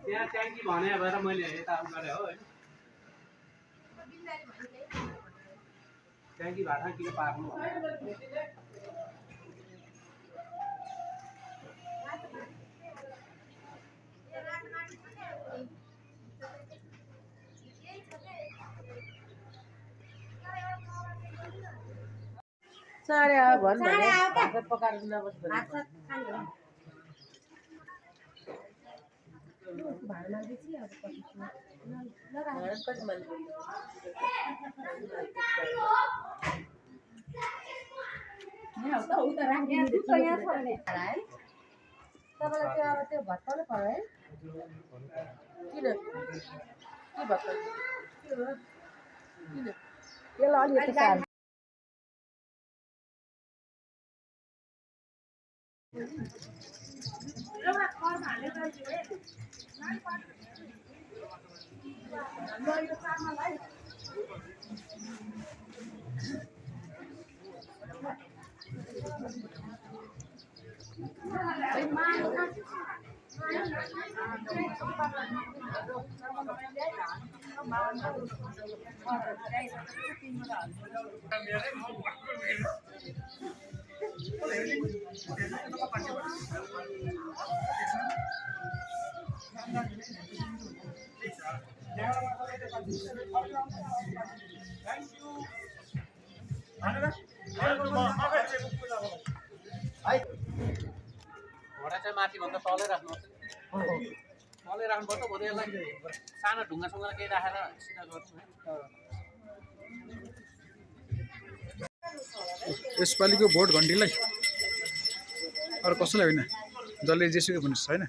त्यहाँ ट्याङ्की भने भएर मैले यता गरेँ हो हैन ट्याङ्की भाडा किन पार्नु साढे आ भन भने भात पकाएर नबस् भने भाडमा चाहिँ अब कति कति मान्छे यहाँ त उता राखिदिनु छ यहाँ छ भने है तपाईलाई त्यो अब त्यो भत्काउनु पर्यो है किन के भत्काउ किन त्यसलाई अलिकति सार एउटा खरमा हालेर दियो है यो चामललाई घोडा चाहिँ माथि भन्दा तलै राख्नुहोस् तलै राख्नुपर्छ भोलि यसलाई सानो ढुङ्गासँग केही राखेर सिधा गर्छु यसपालिको भोट घन्टीलाई अरू कसैलाई होइन जसले जेसुकै भन्नुहोस् होइन